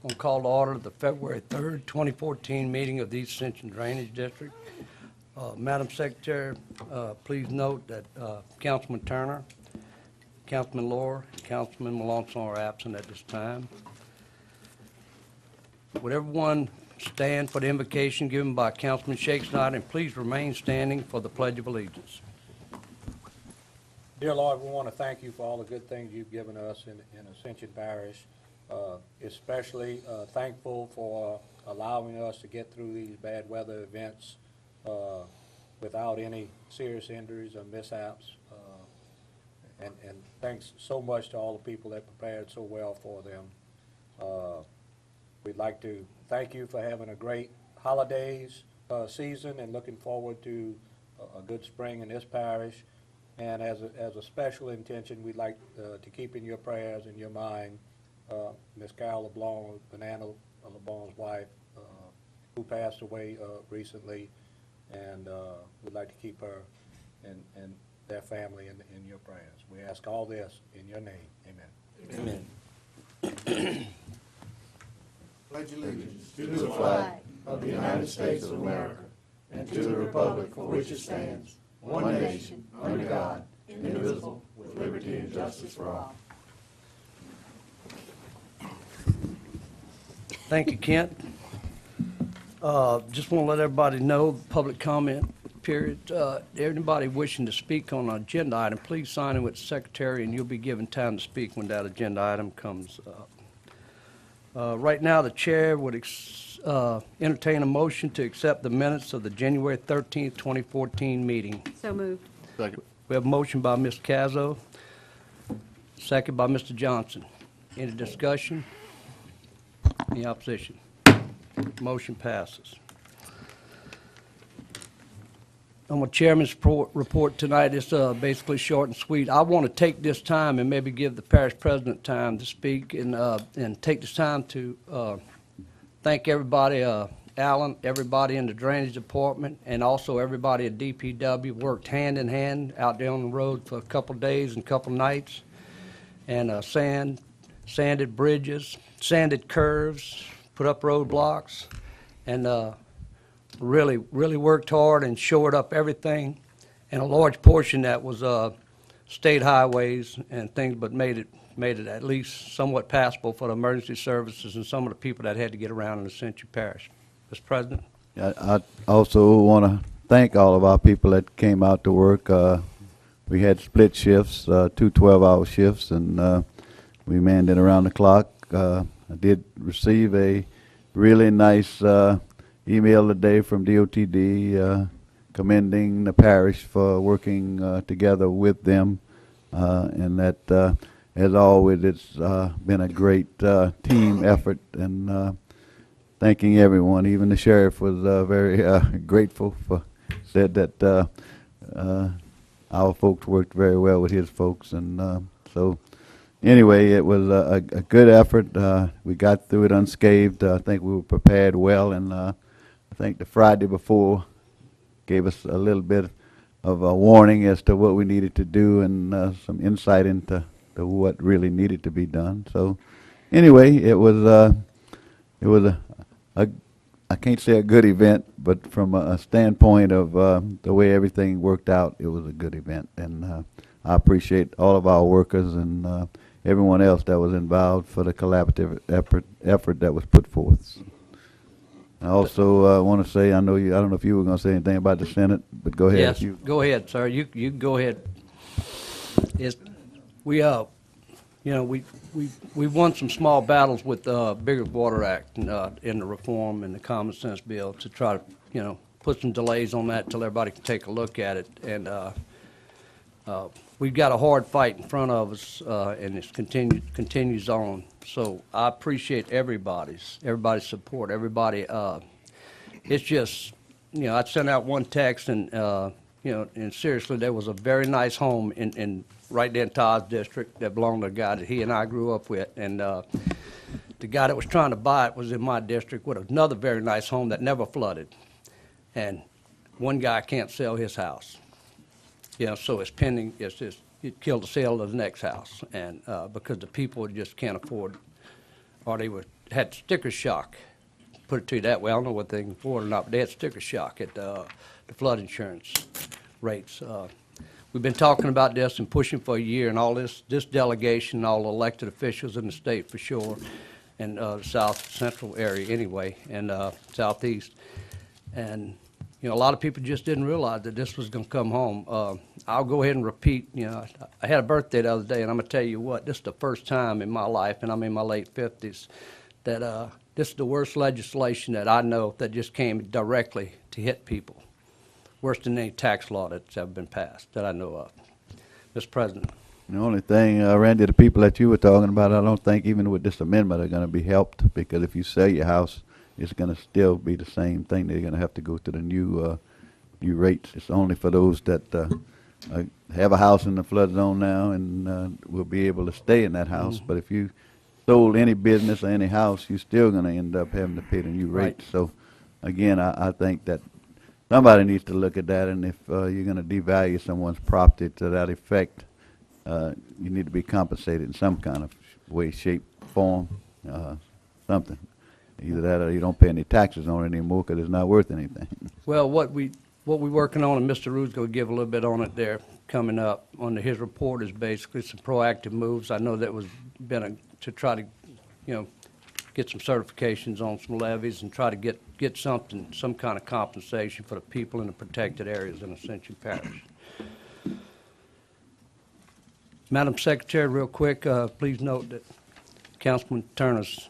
Gonna call to order the February 3rd, 2014 meeting of the East Ascension Drainage District. Madam Secretary, please note that Councilman Turner, Councilman Lohr, and Councilman Melanson are absent at this time. Would everyone stand for the invocation given by Councilman Shakespeare, and please remain standing for the Pledge of Allegiance. Dear Lord, we want to thank you for all the good things you've given us in Ascension Parish. Especially thankful for allowing us to get through these bad weather events without any serious injuries or mishaps. And thanks so much to all the people that prepared so well for them. We'd like to thank you for having a great holidays season and looking forward to a good spring in this parish. And as a special intention, we'd like to keep in your prayers and your mind Miss Carol LeBlanc, Banana LeBlanc's wife, who passed away recently, and we'd like to keep her and their family in your prayers. We ask all this in your name. Amen. Amen. Pledge allegiance to the flag of the United States of America and to the republic for which it stands, one nation, under God, indivisible, with liberty and justice for all. Thank you, Kent. Just want to let everybody know, public comment period. Anybody wishing to speak on an agenda item, please sign in with the secretary, and you'll be given time to speak when that agenda item comes up. Right now, the chair would entertain a motion to accept the minutes of the January 13th, 2014 meeting. So moved. Second. We have a motion by Mr. Cazzo, second by Mr. Johnson. Any discussion? Any opposition? Motion passes. On my chairman's report tonight, it's basically short and sweet. I want to take this time and maybe give the parish president time to speak and take this time to thank everybody, Alan, everybody in the drainage department, and also everybody at DPW worked hand in hand out there on the road for a couple days and couple nights, and sanded bridges, sanded curves, put up roadblocks, and really worked hard and shored up everything. And a large portion that was state highways and things, but made it at least somewhat passable for the emergency services and some of the people that had to get around in Ascension Parish. Mr. President? I also want to thank all of our people that came out to work. We had split shifts, 2 12-hour shifts, and we manned it around the clock. I did receive a really nice email today from DOTD commending the parish for working together with them, and that, as always, it's been a great team effort, and thanking everyone. Even the sheriff was very grateful said that our folks worked very well with his folks, and so anyway, it was a good effort. We got through it unscathed. I think we were prepared well, and I think the Friday before gave us a little bit of a warning as to what we needed to do and some insight into what really needed to be done. So anyway, it was a I can't say a good event, but from a standpoint of the way everything worked out, it was a good event, and I appreciate all of our workers and everyone else that was involved for the collaborative effort that was put forth. I also want to say, I don't know if you were going to say anything about the Senate, but go ahead. Yes, go ahead, sir. You can go ahead. We won some small battles with the Bigger Water Act in the reform and the Common Sense bill to try to, put some delays on that until everybody can take a look at it. And we've got a hard fight in front of us, and it continues on. So I appreciate everybody's support. Everybody, it's just, I sent out one text, and and seriously, there was a very nice home in right there in Todd's district that belonged to a guy that he and I grew up with, and the guy that was trying to buy it was in my district with another very nice home that never flooded, and one guy can't sell his house. So it's pending. It's just it killed the sale of the next house, and because the people just can't afford, or they were had sticker shock. Put it to you that way. I don't know what they can afford or not, but they had sticker shock at the flood insurance rates. We've been talking about this and pushing for a year, and all this delegation, all the elected officials in the state for sure, and south central area anyway, and southeast. And, you know, a lot of people just didn't realize that this was going to come home. I'll go ahead and repeat, you know, I had a birthday the other day, and I'm going to tell you what, this is the first time in my life, and I'm in my late 50s, that this is the worst legislation that I know that just came directly to hit people. Worse than any tax law that's ever been passed that I know of. Mr. President. The only thing, Randy, the people that you were talking about, I don't think even with this amendment are going to be helped, because if you sell your house, it's going to still be the same thing. They're going to have to go to the new rates. It's only for those that have a house in the flood zone now and will be able to stay in that house. But if you sold any business or any house, you're still going to end up having to pay the new rates. So, again, I think that somebody needs to look at that, and if you're going to devalue someone's property to that effect, you need to be compensated in some kind of way, shape, form, something. Either that or you don't pay any taxes on it anymore because it's not worth anything. Well, what we're working on, and Mr. Rude's going to give a little bit on it there coming up under his report, is basically some proactive moves. I know that was to try to, you know, get some certifications on some levies and try to get some kind of compensation for the people in the protected areas in Ascension Parish. Madam Secretary, real quick, please note that Councilman Turner's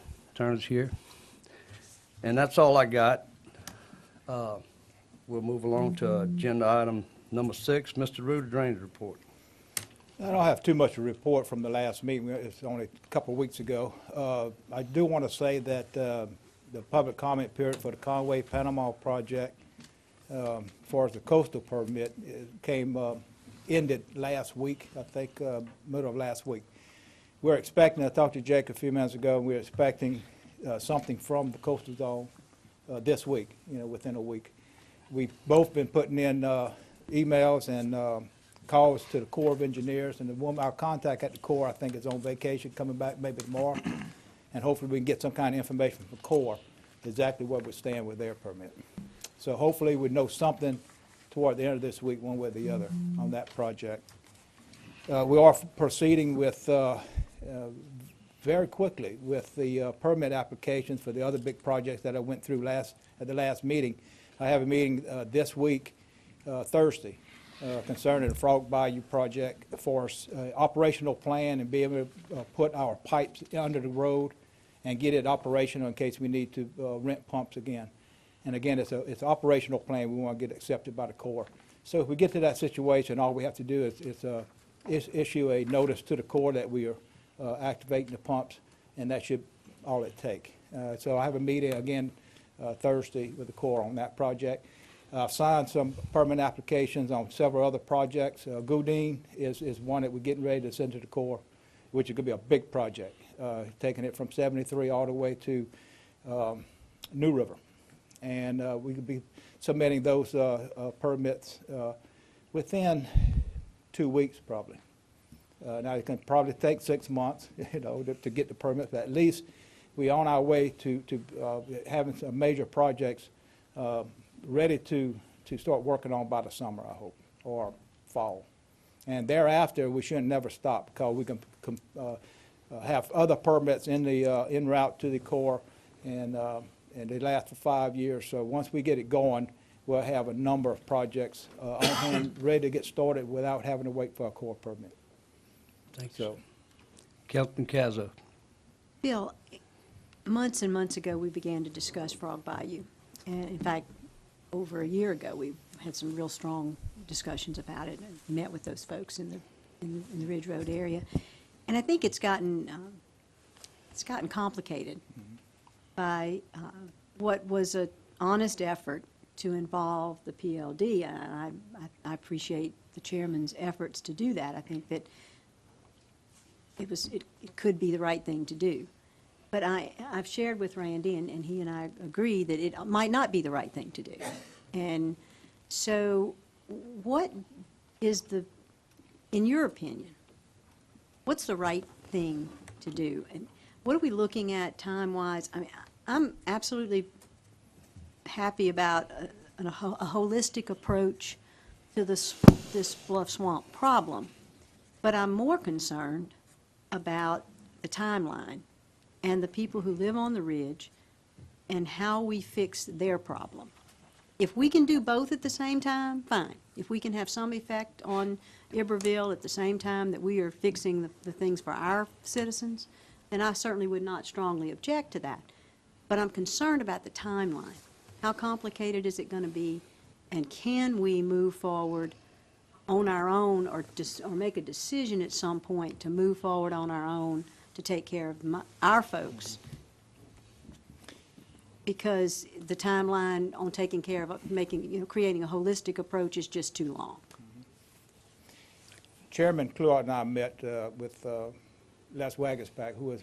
here. And that's all I got. We'll move along to agenda item number 6, Mr. Rude, Drainage Report. I don't have too much to report from the last meeting. It's only a couple of weeks ago. I do want to say that the public comment period for the Conway Panama project, as far as the coastal permit, ended last week, I think middle of last week. We're expecting, I talked to Jake a few minutes ago, and we're expecting something from the coastal zone this week, you know, within a week. We've both been putting in emails and calls to the Corps of Engineers, and our contact at the Corps, I think, is on vacation, coming back maybe tomorrow, and hopefully we can get some kind of information from the Corps exactly where we stand with their permit. So hopefully we know something toward the end of this week, one way or the other, on that project. We are proceeding with very quickly with the permit applications for the other big projects that I went through at the last meeting. I have a meeting this week, Thursday, concerning the Frog Bayou project for operational plan and be able to put our pipes under the road and get it operational in case we need to rent pumps again. And again, it's an operational plan. We want to get accepted by the Corps. So if we get to that situation, all we have to do is issue a notice to the Corps that we are activating the pumps, and that should all it take. So I have a meeting again Thursday with the Corps on that project. I've signed some permit applications on several other projects. Goudin is one that we're getting ready to send to the Corps, which is going to be a big project, taking it from 73 all the way to New River. And we could be submitting those permits within 2 weeks probably. Now it can probably take 6 months, you know, to get the permits, but at least we're on our way to having some major projects ready to start working on by the summer, I hope, or fall. And thereafter, we shouldn't never stop, because we can have other permits in the en route to the Corps, and they last for 5 years. So once we get it going, we'll have a number of projects on hand, ready to get started without having to wait for a Corps permit. Thanks. So, Councilman Cazzo. Bill, months and months ago, we began to discuss Frog Bayou. And in fact, over a year ago, we had some real strong discussions about it and met with those folks in the Ridge Road area. And I think it's gotten complicated by what was an honest effort to involve the PLD. And I appreciate the chairman's efforts to do that. I think that it could be the right thing to do. But I've shared with Randy, and he and I agree that it might not be the right thing to do. And so what is in your opinion, what's the right thing to do? And what are we looking at time-wise? I mean, I'm absolutely happy about a holistic approach to this Bluff Swamp problem, but I'm more concerned about the timeline and the people who live on the ridge and how we fix their problem. If we can do both at the same time, fine. If we can have some effect on Iberville at the same time that we are fixing the things for our citizens, then I certainly would not strongly object to that. But I'm concerned about the timeline. How complicated is it going to be? And can we move forward on our own or make a decision at some point to move forward on our own to take care of our folks? Because the timeline on taking care of, creating a holistic approach is just too long. Chairman Cluart and I met with Les Wagensback, who was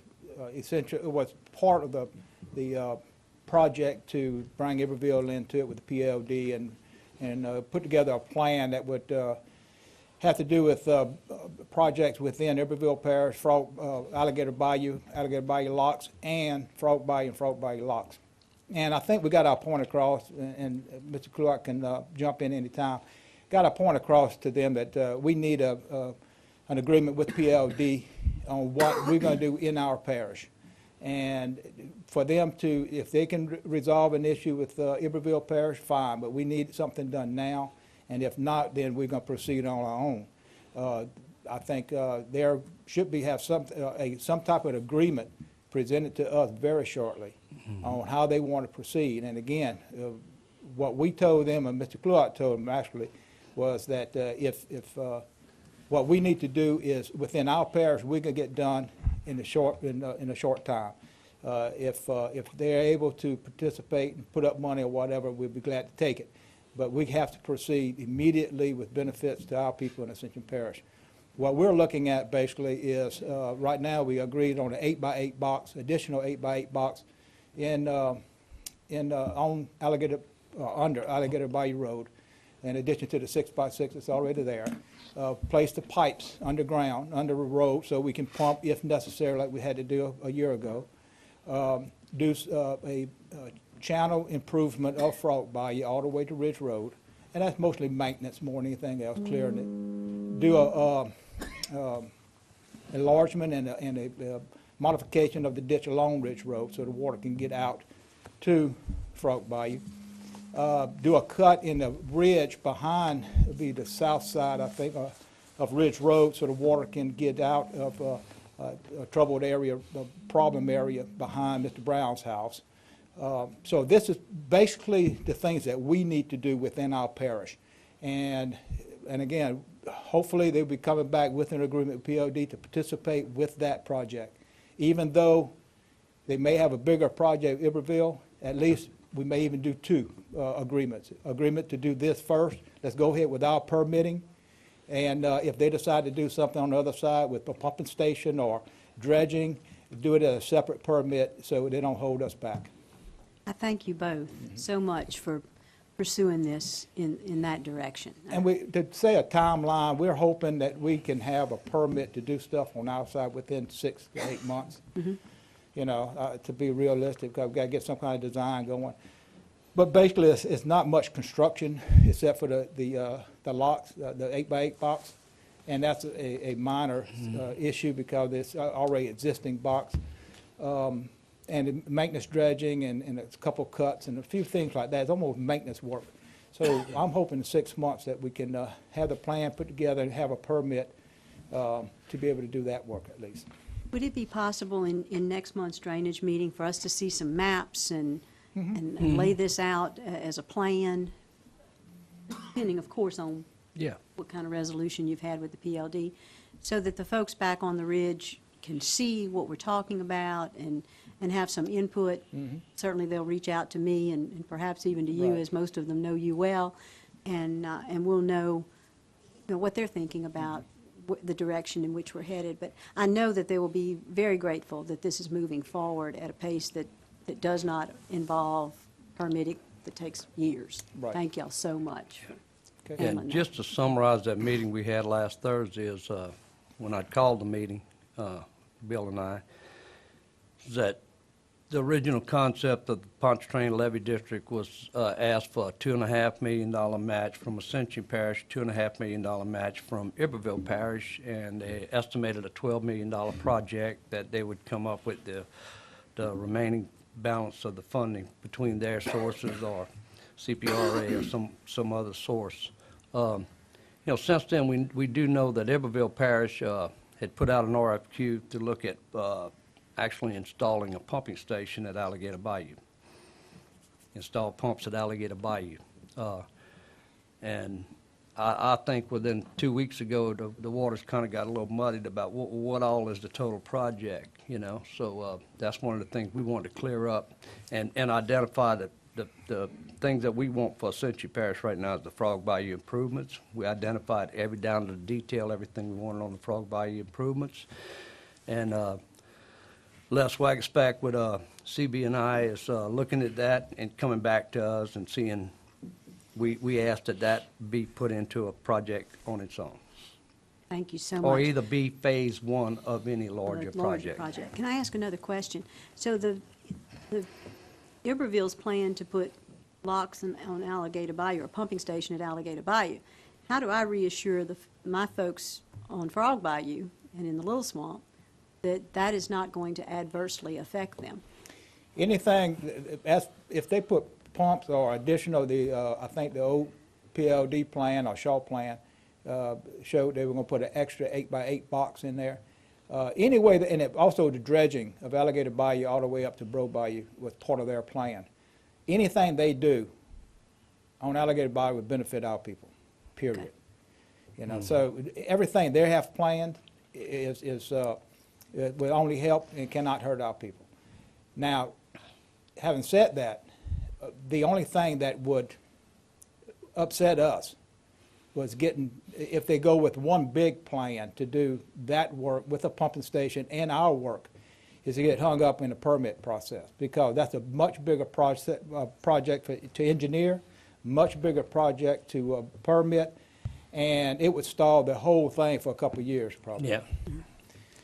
essentially was part of the project to bring Iberville into it with the PLD and put together a plan that would have to do with projects within Iberville Parish, Alligator Bayou locks, and Frog Bayou locks. And I think we got our point across, and Mr. Clark can jump in any time. Got our point across to them that we need an agreement with PLD on what we're going to do in our parish. And for them to, if they can resolve an issue with Iberville Parish, fine, but we need something done now. And if not, then we're going to proceed on our own. I think there should be some type of agreement presented to us very shortly on how they want to proceed. And again, what we told them, and Mr. Cluart told them actually, was that if what we need to do is within our parish, we can get done in a short time. If they're able to participate and put up money or whatever, we'd be glad to take it. But we have to proceed immediately with benefits to our people in Ascension Parish. What we're looking at basically is, right now we agreed on an 8x8 box, additional 8x8 box on Alligator, under Alligator Bayou Road, in addition to the 6x6 that's already there. Place the pipes underground, under the road, so we can pump if necessary, like we had to do a year ago. Do a channel improvement of Frog Bayou all the way to Ridge Road, and that's mostly maintenance more than anything else, clearing it. Do a enlargement and a modification of the ditch along Ridge Road so the water can get out to Frog Bayou. Do a cut in the ridge behind, it'll be the south side, I think, of Ridge Road so the water can get out of a troubled area, a problem area behind Mr. Brown's house. So this is basically the things that we need to do within our parish. And again, hopefully they'll be coming back with an agreement with POD to participate with that project. Even though they may have a bigger project, Iberville, at least we may even do two agreements. Agreement to do this first, let's go ahead with our permitting. And if they decide to do something on the other side with a pumping station or dredging, do it as a separate permit so they don't hold us back. I thank you both so much for pursuing this in that direction. And to say a timeline, we're hoping that we can have a permit to do stuff on our side within 6 to 8 months. You know, to be realistic, because we've got to get some kind of design going. But basically, it's not much construction except for the locks, the 8x8 box, and that's a minor issue because it's already existing box. And maintenance dredging and a couple cuts and a few things like that. It's almost maintenance work. So I'm hoping in 6 months that we can have the plan put together and have a permit to be able to do that work at least. Would it be possible in next month's drainage meeting for us to see some maps and lay this out as a plan, depending, of course, on what kind of resolution you've had with the PLD, so that the folks back on the ridge can see what we're talking about and have some input? Certainly they'll reach out to me and perhaps even to you, as most of them know you well, and we'll know what they're thinking about the direction in which we're headed. But I know that they will be very grateful that this is moving forward at a pace that does not involve permitting that takes years. Right. Thank y'all so much. Okay. handling And that. just to summarize that meeting we had last Thursday is, when I called the meeting, Bill and I, that the original concept of the Pontchartrain Levee District was asked for a $2.5 million match from Ascension Parish, $2.5 million match from Iberville Parish, and they estimated a $12 million project that they would come up with the remaining balance of the funding between their sources or CPRA or some other source. You know, since then, we do know that Iberville Parish had put out an RFQ to look at actually installing a pumping station at Alligator Bayou. Install pumps at Alligator Bayou. And I think within 2 weeks ago, the waters kind of got a little muddied about what all is the total project, you know? So that's one of the things we wanted to clear up and identify the things that we want for Ascension Parish right now is the Frog Bayou improvements. We identified down to the detail, everything we wanted on the Frog Bayou improvements. And Les Wagstack with CB&I is looking at that and coming back to us and seeing, we asked that be put into a project on its own. Thank you so much. Or either be phase one of any larger Larger project. Can I ask another question? So the Iberville's plan to put locks on Alligator Bayou, or a pumping station at Alligator Bayou, how do I reassure my folks on Frog Bayou and in the Little Swamp that is not going to adversely affect them? Anything, if they put pumps or additional, I think the old PLD plan or Shaw plan showed they were going to put an extra 8x8 box in there. Anyway, and also the dredging of Alligator Bayou all the way up to Bro Bayou was part of their plan. Anything they do on Alligator Bayou would benefit our people, period. Okay. You know, so everything they have planned will only help and cannot hurt our people. Now, having said that, the only thing that would upset us was if they go with one big plan to do that work with a pumping station and our work, is to get hung up in the permit process, because that's a much bigger project to engineer, much bigger project to permit, and it would stall the whole thing for a couple of years probably. Yeah.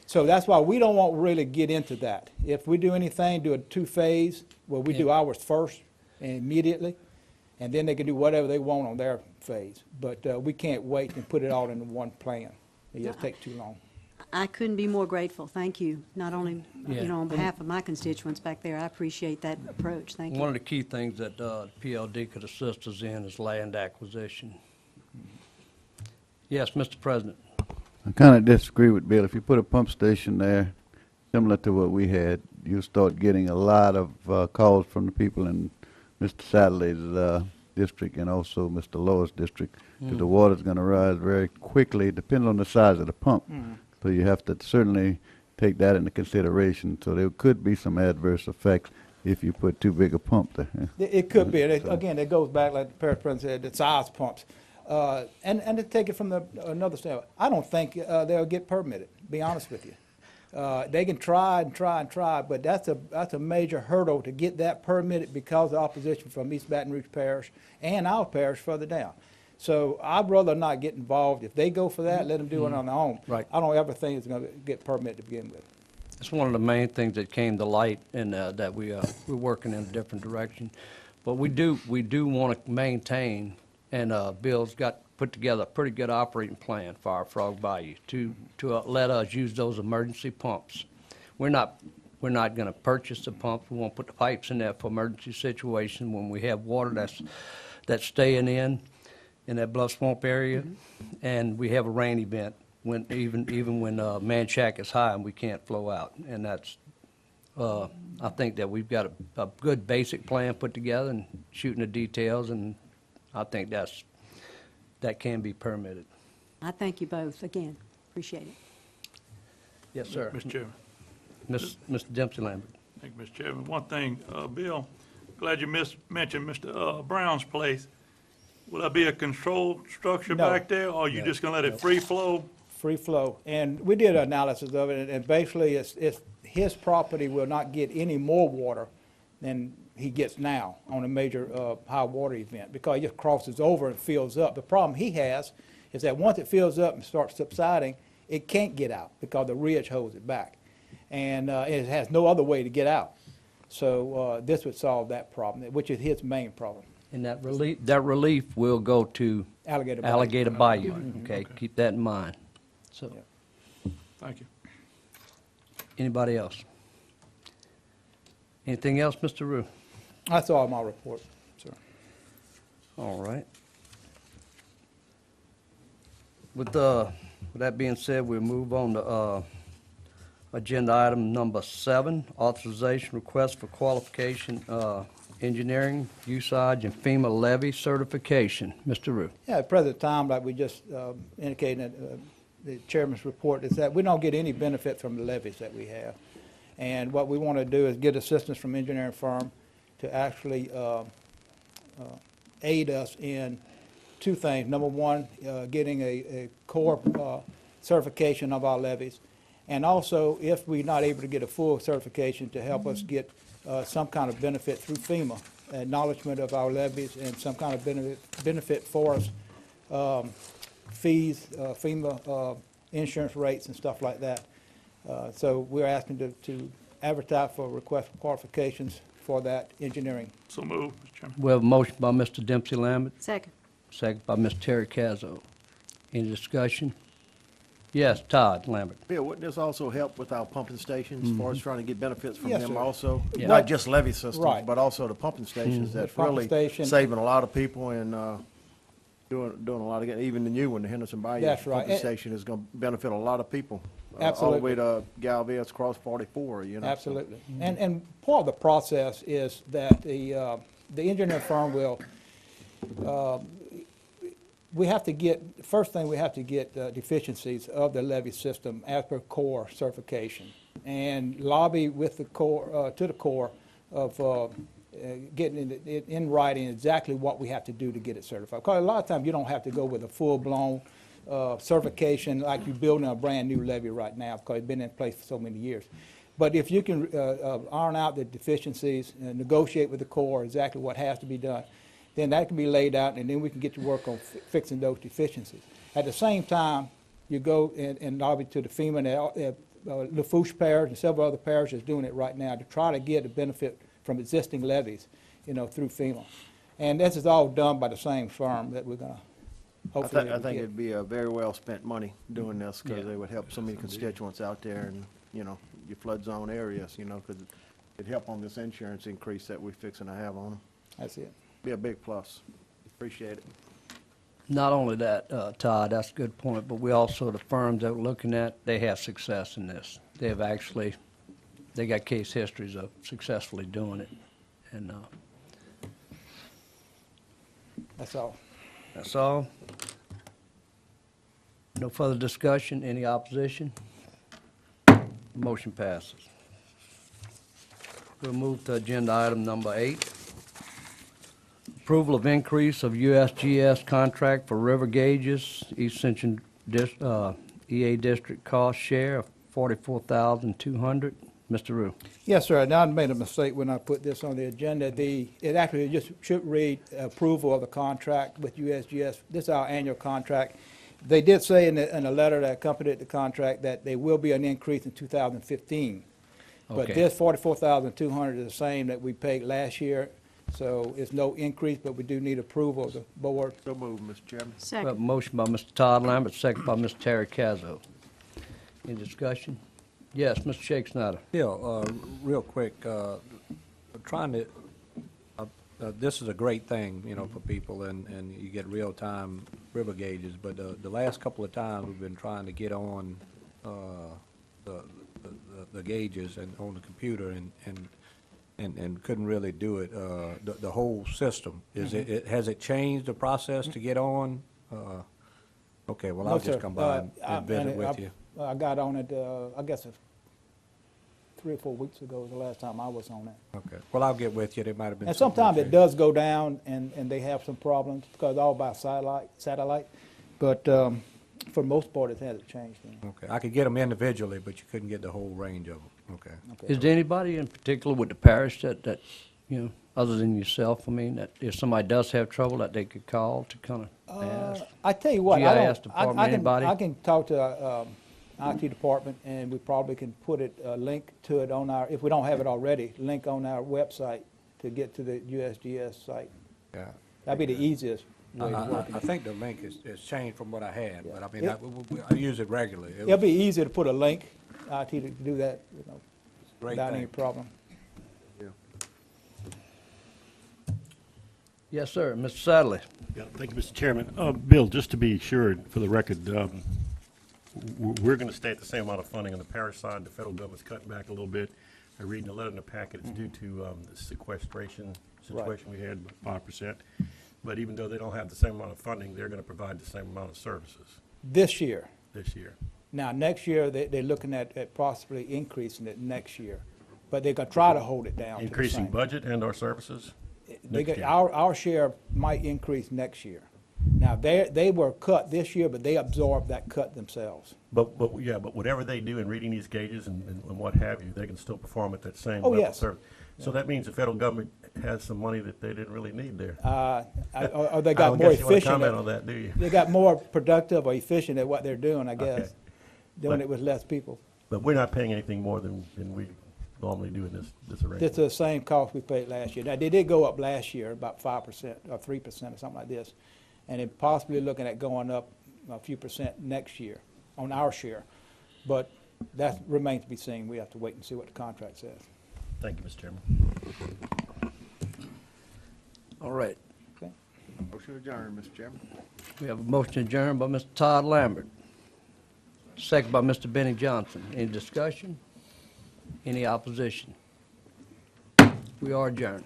So that's why we don't want to really get into that. If we do anything, do a two-phase, where we do ours first and immediately, and then they can do whatever they want on their phase. But we can't wait and put it all into one plan. It just takes too long. I couldn't be more grateful. Thank you. Not only, Yeah. you know, on behalf of my constituents back there, I appreciate that approach. Thank One you. of the key things that PLD could assist us in is land acquisition. Yes, Mr. President. I kind of disagree with Bill. If you put a pump station there, similar to what we had, you'll start getting a lot of calls from the people in Mr. Satterley's district and also Mr. Lowe's district, because the water's going to rise very quickly, depending on the size of the pump. So you have to certainly take that into consideration. So there could be some adverse effects if you put too big a pump there. It could be. And again, it goes back, like the Parish President said, the size pumps. And to take it from another standpoint, I don't think they'll get permitted, to be honest with you. They can try and try and try, but that's a major hurdle to get that permitted because of opposition from East Baton Rouge Parish and our parish further down. So I'd rather not get involved. If they go for that, let them do it on their own. Right. I don't ever think it's going to get permitted to begin with. It's one of the main things that came to light and that we're working in a different direction. But we do want to maintain, and Bill's put together a pretty good operating plan for our Frog Bayou to let us use those emergency pumps. We're not going to purchase the pumps. We won't put the pipes in there for emergency situation when we have water that's staying in that Bluff Swamp area, and we have a rain event when even when Manchac is high and we can't flow out. And that's I think that we've got a good basic plan put together and shooting the details, and I think that can be permitted. I thank you both again. Appreciate it. Yes, sir. Mr. Chairman. Mr. Dempsey Lambert. Thank you, Mr. Chairman. One thing, Bill, glad you mentioned Mr. Brown's place. Will there be a controlled structure No. back there, or are you just gonna let it free flow? Free flow. And we did an analysis of it, and basically it's his property will not get any more water than he gets now on a major high water event, because it just crosses over and fills up. The problem he has is that once it fills up and starts subsiding, it can't get out because the ridge holds it back. and it has no other way to get out. So this would solve that problem, which is his main problem. And that relief will go to Alligator Bayou. Alligator Bayou, okay? Keep that in mind. So, Yeah. Thank you. anybody else? Anything else, Mr. Rue? That's all my report, sir. All right. With that being said, we'll move on to agenda item number 7, authorization request for qualification, engineering, usage, and FEMA levy certification. Mr. Rue. Yeah, at present time, like we just indicated, the chairman's report is that we don't get any benefit from the levies that we have. And what we want to do is get assistance from engineering firm to actually aid us in two things. Number one, getting a core certification of our levies. And also, if we're not able to get a full certification, to help us get some kind of benefit through FEMA, acknowledgement of our levies and some kind of benefit for us, fees, FEMA insurance rates and stuff like that. So we're asking to advertise for request for qualifications for that engineering. So move, Mr. Chairman. We have a motion by Mr. Dempsey Lambert, Second. second by Ms. Terry Cazzo. Any discussion? Yes, Todd Lambert. Bill, wouldn't this also help with our pumping stations, as far as trying to get benefits from Yes, them sir. also? Yeah. Not just levy systems, Right. but also the pumping stations that's pumping really station. saving a lot of people and doing a lot of, even the new one, the Henderson Bayou That's right. pumping And- station is going to benefit a lot of people. All the Absolutely. way to Galvez across 44, you know. so- Absolutely. And part of the process is that the engineer firm will, we have to get, first thing, we have to get deficiencies of the levy system as per core certification, and lobby with the core, to the core of getting it in writing exactly what we have to do to get it certified. Because a lot of times you don't have to go with a full-blown certification like you're building a brand-new levy right now, because it's been in place for so many years. But if you can iron out the deficiencies and negotiate with the Corps exactly what has to be done, then that can be laid out, and then we can get to work on fixing those deficiencies. At the same time, you go and lobby to the FEMA, and Lafourche Parish and several other parishes doing it right now to try to get a benefit from existing levies, through FEMA. And this is all done by the same firm that we're gonna hopefully I think get. it'd be a very well spent money doing this, Yeah. because they would help so many constituents out there and, your flood zone areas, because it'd help on this insurance increase that we're fixing to have on them. That's it. Be a big plus. Appreciate it. Not only that, Todd, that's a good point, but we also, the firms that we're looking at, they have success in this. They got case histories of successfully doing it. And That's all. that's all. No further discussion, any opposition? Motion passes. We'll move to agenda item number 8. Approval of increase of USGS contract for river gauges, East Ascension EA District cost share of $44,200. Mr. Rue. Yes, sir. Now, I made a mistake when I put this on the agenda. It actually just should read approval of the contract with USGS. This is our annual contract. They did say in a letter that accompanied the contract that there will be an increase in 2015. But Okay. this $44,200 is the same that we paid last year, so it's no increase, but we do need approval of the board. So move, Mr. Chairman. We have a Second. motion by Mr. Todd Lambert, second by Ms. Terry Cazzo. Any discussion? Yes, Mr. Shake Snyder. Bill, real quick, trying to, this is a great thing, for people, and you get real-time river gauges, but the last couple of times, we've been trying to get on the gauges and on the computer, and couldn't really do it, the whole system. Has it changed the process to get on? Okay, well, I'll No, sir. just come by and visit and with you. I got on it, I guess 3 or 4 weeks ago was the last time I was on it. Okay, well, I'll get with you, there might have been. And something sometimes it changed. does go down, and they have some problems, because all by satellite. But for the most part, it hasn't changed any. Okay, I could get them individually, but you couldn't get the whole range of them, okay. Okay. Is there anybody in particular with the parish that, other than yourself, that if somebody does have trouble, that they could call to kind of ask? I tell you what, I GIS don't, department, I can, anybody? I can talk to IT department, and we probably can put it, a link to it on our, if we don't have it already, link on our website to get to the USGS site. Yeah. That'd be the easiest way of I working. think the link has changed from what I had, but I mean, Yeah. I use it regularly. It It'll was be easier to put a link, IT to do that, a great without any thing. problem. Yes, sir. Mr. Sadler. Yeah, thank you, Mr. Chairman. Bill, just to be sure, for the record, we're going to stay at the same amount of funding on the parish side. The federal government's cutting back a little bit. I read in the letter in the packet, it's due to the sequestration situation we had, 5%. But even though they don't have the same amount of funding, they're going to provide the same amount of services This year. this year. Now, next year, they're looking at possibly increasing it next year, but they're gonna try to hold it down to the Increasing same. budget and/or services? They next get, year. our share might increase next year. Now, they were cut this year, but they absorbed that cut themselves. But whatever they do in reading these gauges and what have you, they can still perform at that same Oh, level of yes. service. So that means the federal government has some money that they didn't really need there. Or they I got don't more guess you want to efficient. comment on that, do you? They got more productive or efficient at what they're doing, I guess, Okay. doing But- it with less people. But we're not paying anything more than we normally do in this arrangement. It's the same cost we paid last year. Now, they did go up last year, about 5% or 3% or something like this. And then possibly looking at going up a few percent next year on our share. But that remains to be seen. We have to wait and see what the contract says. Thank you, Mr. Chairman. All right. Okay? Motion adjourned, Mr. Chairman. We have a motion adjourned by Mr. Todd Lambert, second by Mr. Benny Johnson. Any discussion? Any opposition? We are adjourned.